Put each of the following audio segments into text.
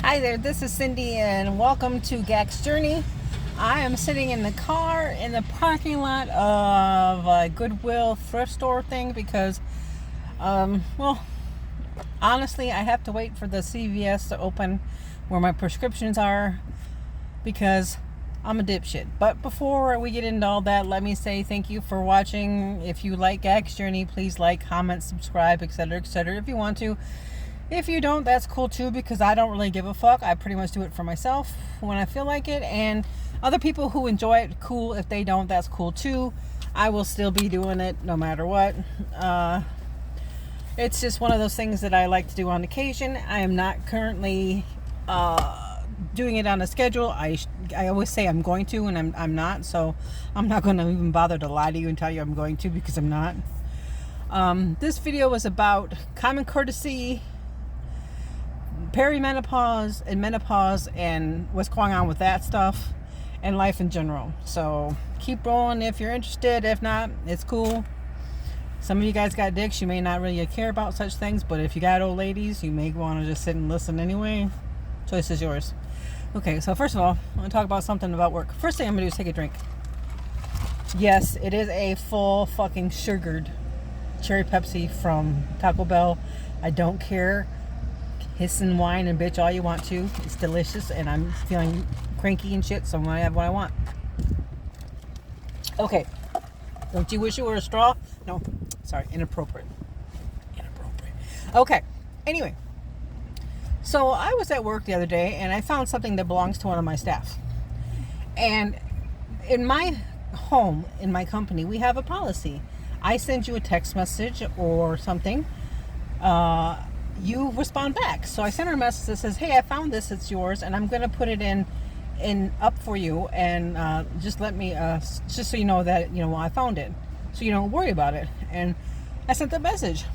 Hi there, this is Cindy and welcome to GAC'S Journey. I am sitting in the car in the parking lot of a Goodwill thrift store thing because, honestly, I have to wait for the CVS to open where my prescriptions are because I'm a dipshit. But before we get into all that, let me say thank you for watching. If you like GAC'S Journey, please like, comment, subscribe, etc., if you want to. If you don't, that's cool too, because I don't really give a fuck. I pretty much do it for myself when I feel like it. And other people who enjoy it, cool. If they don't, that's cool too. I will still be doing it no matter what. It's just one of those things that I like to do on occasion. I am not currently doing it on a schedule. I always say I'm going to, and I'm not. So I'm not going to even bother to lie to you and tell you I'm going to, because I'm not. This video was about common courtesy, perimenopause and menopause, and what's going on with that stuff, and life in general. So keep rolling if you're interested. If not, it's cool. Some of you guys got dicks, you may not really care about such things, but if you got old ladies, you may want to just sit and listen anyway. Choice is yours. Okay, so first of all, I'm going to talk about something about work. First thing I'm going to do is take a drink. Yes, it is a full fucking sugared cherry Pepsi from Taco Bell. I don't care. Hiss and whine and bitch all you want to. It's delicious, and I'm feeling cranky and shit, so I'm gonna have what I want. Okay. Don't you wish you were a straw? No. Sorry, inappropriate. Okay. Anyway. So I was at work the other day, and I found something that belongs to one of my staff. And in my home, in my company, we have a policy. I send you a text message or something. You respond back. So I sent her a message that says, hey, I found this, it's yours, and I'm going to put it in up for you, and just let me just so you know that I found it, so you don't worry about it. And I sent the message.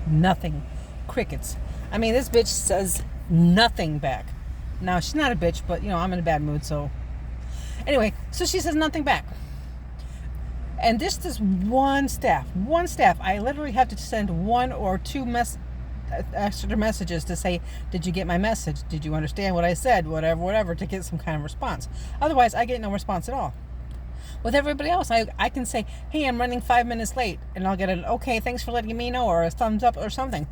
Nothing. Crickets. I mean, this bitch says nothing back. Now, she's not a bitch, but I'm in a bad mood, so anyway, so she says nothing back. And this is one staff. I literally have to send one or two extra messages to say, did you get my message? Did you understand what I said? Whatever, to get some kind of response. Otherwise, I get no response at all. With everybody else, I can say, hey, I'm running 5 minutes late. And I'll get an, okay, thanks for letting me know, or a thumbs up or something.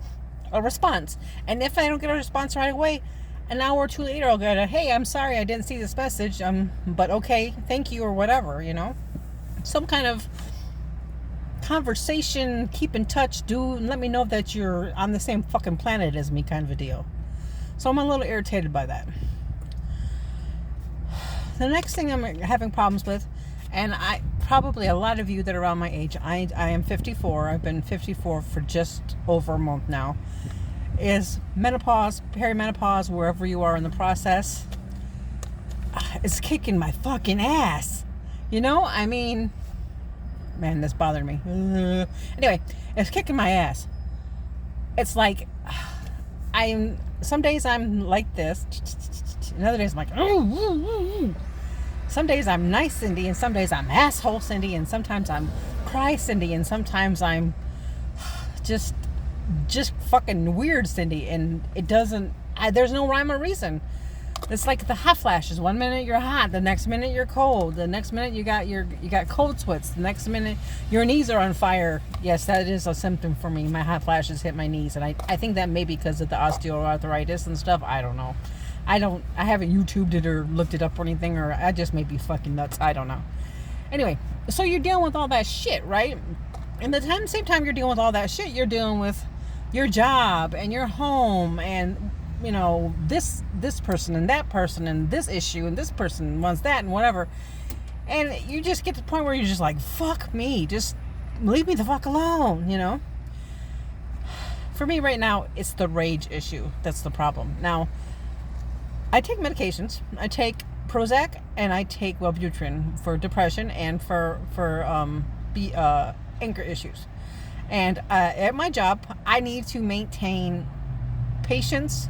A response. And if I don't get a response right away, an hour or two later, I'll get a, hey, I'm sorry, I didn't see this message. But okay, thank you, or whatever, some kind of conversation, keep in touch, and let me know that you're on the same fucking planet as me, kind of a deal. So I'm a little irritated by that. The next thing I'm having problems with, and probably a lot of you that are around my age, I am 54, I've been 54 for just over a month now, is menopause, perimenopause, wherever you are in the process. It's kicking my fucking ass. I mean, man, this bothered me. Anyway, it's kicking my ass. It's like, some days I'm like this, and other days I'm like, some days I'm nice Cindy, and some days I'm asshole Cindy, and sometimes I'm cry Cindy, and sometimes I'm just fucking weird Cindy, and it doesn't, there's no rhyme or reason. It's like the hot flashes. 1 minute you're hot, the next minute you're cold, the next minute you got cold sweats, the next minute your knees are on fire. Yes, that is a symptom for me. My hot flashes hit my knees, and I think that may be because of the osteoarthritis and stuff. I don't know. I haven't YouTubed it or looked it up or anything, or I just may be fucking nuts. I don't know. Anyway, so you're dealing with all that shit, right? And the same time you're dealing with all that shit, you're dealing with your job and your home, and this person and that person and this issue, and this person wants that and whatever. And you just get to the point where you're just like, fuck me, just leave me the fuck alone, For me right now, it's the rage issue that's the problem. Now, I take medications. I take Prozac and I take Wellbutrin for depression and for anger issues. And at my job, I need to maintain patience,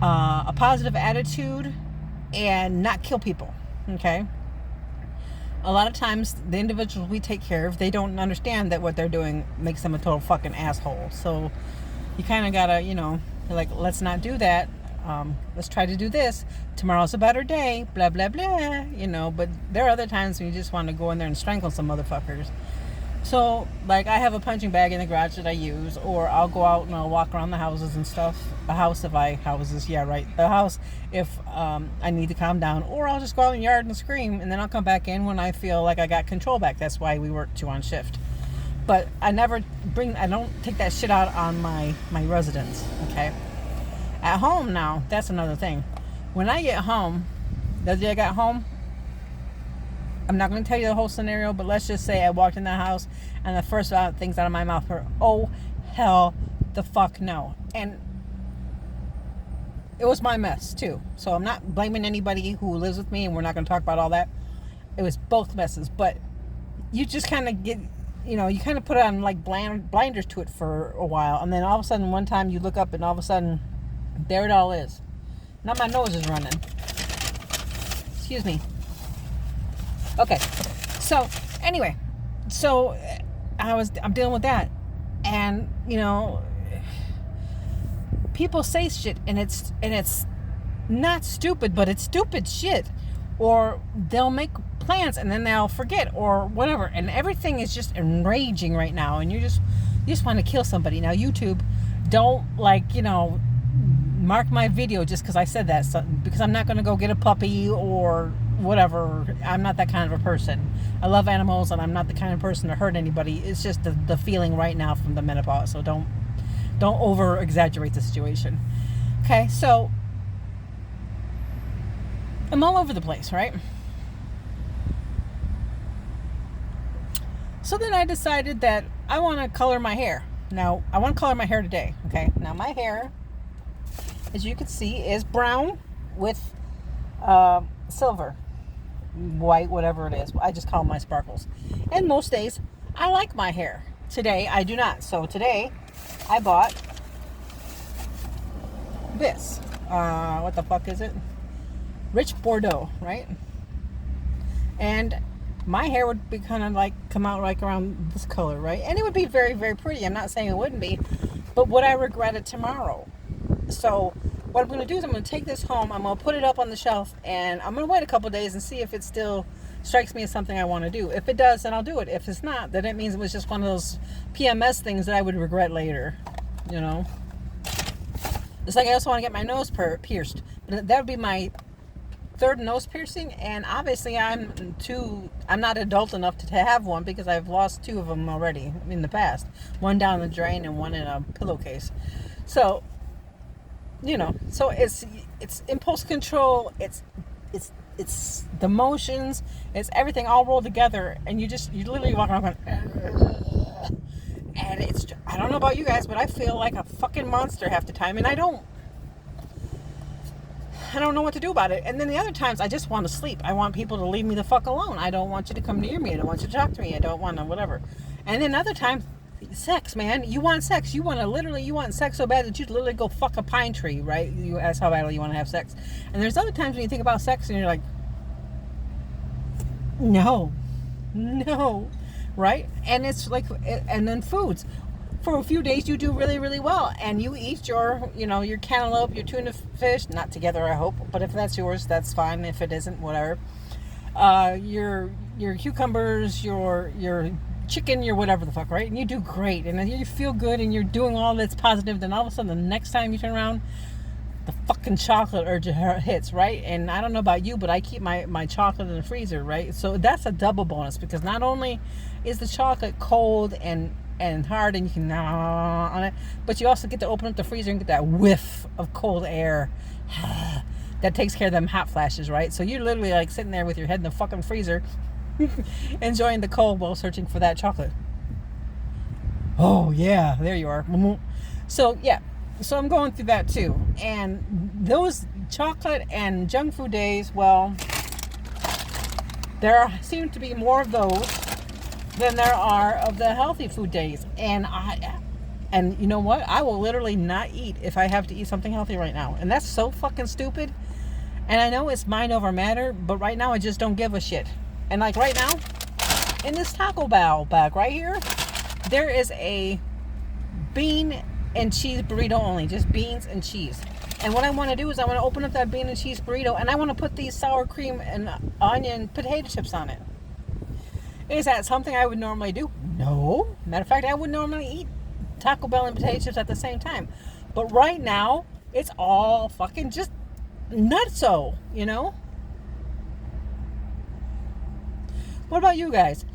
a positive attitude, and not kill people. Okay? A lot of times, the individuals we take care of, they don't understand that what they're doing makes them a total fucking asshole. So you kind of gotta, Like, let's not do that. Let's try to do this. Tomorrow's a better day. Blah, blah, blah. You know, but there are other times when you just want to go in there and strangle some motherfuckers. So, like, I have a punching bag in the garage that I use, or I'll go out and I'll walk around the houses and stuff. The house if I need to calm down, or I'll just go out in the yard and scream, and then I'll come back in when I feel like I got control back. That's why we work 2 on shift. But I don't take that shit out on my residents, okay? At home now, that's another thing. When I get home, the day I got home, I'm not going to tell you the whole scenario, but let's just say I walked in the house and the first things out of my mouth were, oh, hell the fuck no. And it was my mess too. So I'm not blaming anybody who lives with me, and we're not going to talk about all that. It was both messes. But you just kind of get, you kind of put on like blinders to it for a while. And then all of a sudden one time you look up and all of a sudden there it all is. Now my nose is running. Excuse me. Okay, so anyway, I'm dealing with that, and people say shit, and it's not stupid, but it's stupid shit, or they'll make plans and then they'll forget or whatever, and everything is just enraging right now, and you just want to kill somebody. Now YouTube, don't mark my video just because I said that, because I'm not going to go get a puppy or whatever. I'm not that kind of a person. I love animals, and I'm not the kind of person to hurt anybody. It's just the feeling right now from the menopause. So don't over exaggerate the situation. Okay, so I'm all over the place, right? So then I decided that I want to color my hair. Now, I want to color my hair today. Okay, now my hair, as you can see, is brown with silver, white, whatever it is. I just call them my sparkles. And most days I like my hair. Today I do not. So today I bought this. What the fuck is it? Rich Bordeaux, right? And my hair would be kind of like come out like around this color, right? And it would be very, very pretty. I'm not saying it wouldn't be, but would I regret it tomorrow? So what I'm going to do is I'm going to take this home, I'm going to put it up on the shelf, and I'm going to wait a couple of days and see if it still strikes me as something I want to do. If it does, then I'll do it. If it's not, then it means it was just one of those PMS things that I would regret later, It's like I also want to get my nose pierced. But that would be my 3rd nose piercing, and obviously I'm not adult enough to have one because I've lost 2 of them already in the past. One down the drain and one in a pillowcase. So so it's impulse control, it's the emotions, it's everything all rolled together, and you literally walk around going, and I don't know about you guys, but I feel like a fucking monster half the time, and I don't know what to do about it. And then the other times I just want to sleep. I want people to leave me the fuck alone. I don't want you to come near me. I don't want you to talk to me. I don't want to whatever. And then other times, sex, man. You want sex. You want sex so bad that you'd literally go fuck a pine tree, right? That's how badly you want to have sex. And there's other times when you think about sex and you're like, no, right? And it's like, and then foods. For a few days you do really, really well, and you eat your cantaloupe, your tuna fish, not together I hope, but if that's yours, that's fine. If it isn't, whatever. Your cucumbers, your chicken, your whatever the fuck, right? And you do great, and then you feel good, and you're doing all that's positive. Then all of a sudden, the next time you turn around, the fucking chocolate urge hits, right? And I don't know about you, but I keep my chocolate in the freezer, right? So that's a double bonus, because not only is the chocolate cold and hard and you can gnaw on it, but you also get to open up the freezer and get that whiff of cold air that takes care of them hot flashes, right? So you're literally like sitting there with your head in the fucking freezer enjoying the cold while searching for that chocolate. Oh yeah, there you are. So yeah, so I'm going through that too, and those chocolate and junk food days, well, there seem to be more of those than there are of the healthy food days. And you know what? I will literally not eat if I have to eat something healthy right now. And that's so fucking stupid. And I know it's mind over matter, but right now I just don't give a shit. And like right now, in this Taco Bell bag right here, there is a bean and cheese burrito only, just beans and cheese. And what I want to do is I want to open up that bean and cheese burrito, and I want to put these sour cream and onion potato chips on it. Is that something I would normally do? No. Matter of fact, I would normally eat Taco Bell and potato chips at the same time. But right now, it's all fucking just nutso, you know? What about you guys?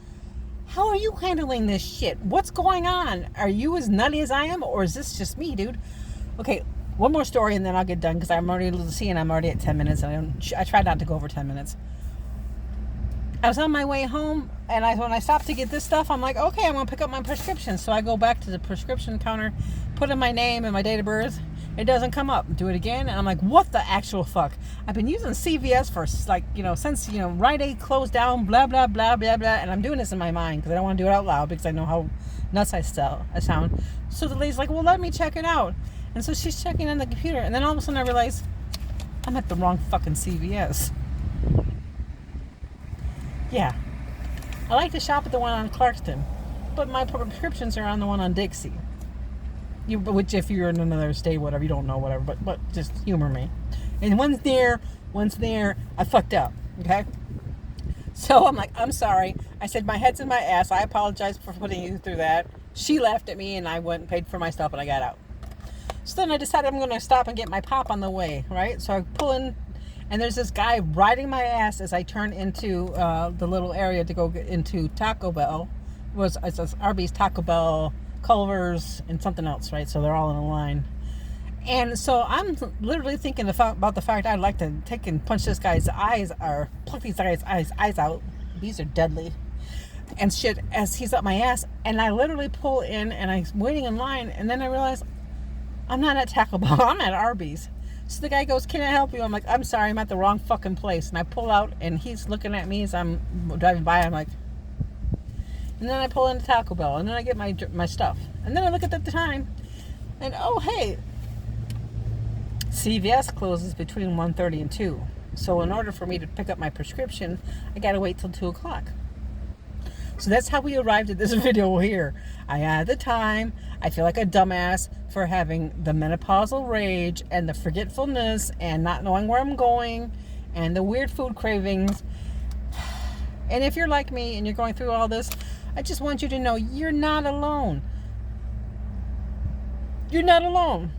How are you handling this shit? What's going on? Are you as nutty as I am, or is this just me, dude? Okay, one more story and then I'll get done, because I'm already at 10 minutes, and I try not to go over 10 minutes. I was on my way home, and when I stopped to get this stuff, I'm like, okay, I'm going to pick up my prescription. So I go back to the prescription counter, put in my name and my date of birth. It doesn't come up. Do it again, and I'm like, what the actual fuck? I've been using CVS for, since, Rite Aid closed down, blah, blah, blah, blah, blah. And I'm doing this in my mind because I don't want to do it out loud, because I know how nuts I sound. So the lady's like, well, let me check it out. And so she's checking on the computer, and then all of a sudden I realize I'm at the wrong fucking CVS. Yeah. I like to shop at the one on Clarkston, but my prescriptions are on the one on Dixie. Which, if you're in another state, whatever, you don't know, whatever, but just humor me. And one's there, I fucked up, okay? So I'm like, I'm sorry. I said, my head's in my ass. I apologize for putting you through that. She laughed at me, and I went and paid for my stuff, and I got out. So then I decided I'm going to stop and get my pop on the way, right? So I pull in, and there's this guy riding my ass as I turn into the little area to go get into Taco Bell. It's Arby's, Taco Bell, Culver's, and something else, right? So they're all in a line. And so I'm literally thinking about the fact I'd like to take and punch this guy's eyes, or pluck these guy's eyes out. These are deadly. And shit, as he's up my ass. And I literally pull in, and I'm waiting in line, and then I realize I'm not at Taco Bell, I'm at Arby's. So the guy goes, can I help you? I'm like, I'm sorry, I'm at the wrong fucking place. And I pull out, and he's looking at me as I'm driving by. I'm like, and then I pull into Taco Bell, and then I get my stuff. And then I look at the time, and oh, hey, CVS closes between 1:30 and 2. So in order for me to pick up my prescription, I got to wait till 2 o'clock. So that's how we arrived at this video here. I had the time. I feel like a dumbass for having the menopausal rage and the forgetfulness and not knowing where I'm going and the weird food cravings. And if you're like me and you're going through all this, I just want you to know you're not alone. You're not alone.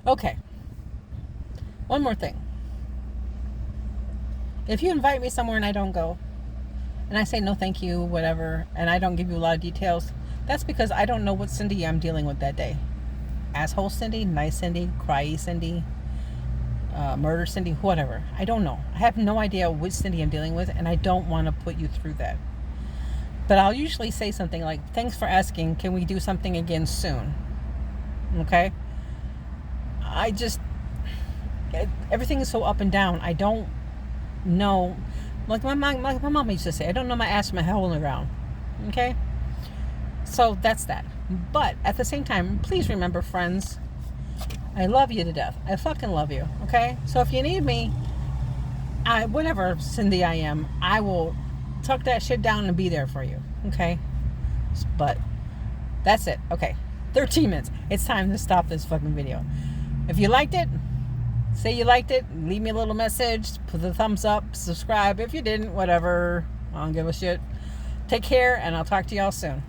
Okay. One more thing. If you invite me somewhere and I don't go, and I say no thank you, whatever, and I don't give you a lot of details, that's because I don't know what Cindy I'm dealing with that day. Asshole Cindy, nice Cindy, cryy Cindy, murder Cindy, whatever. I don't know. I have no idea which Cindy I'm dealing with, and I don't want to put you through that. But I'll usually say something like, thanks for asking, can we do something again soon? Okay? Everything is so up and down. I don't know. Like my mom used to say, I don't know my ass from my hole in the ground. Okay? So that's that. But at the same time, please remember, friends, I love you to death. I fucking love you. Okay? So if you need me, whatever Cindy I am, I will tuck that shit down and be there for you. Okay? But that's it. Okay. 13 minutes. It's time to stop this fucking video. If you liked it, say you liked it, leave me a little message, put the thumbs up, subscribe. If you didn't, whatever, I don't give a shit. Take care, and I'll talk to y'all soon.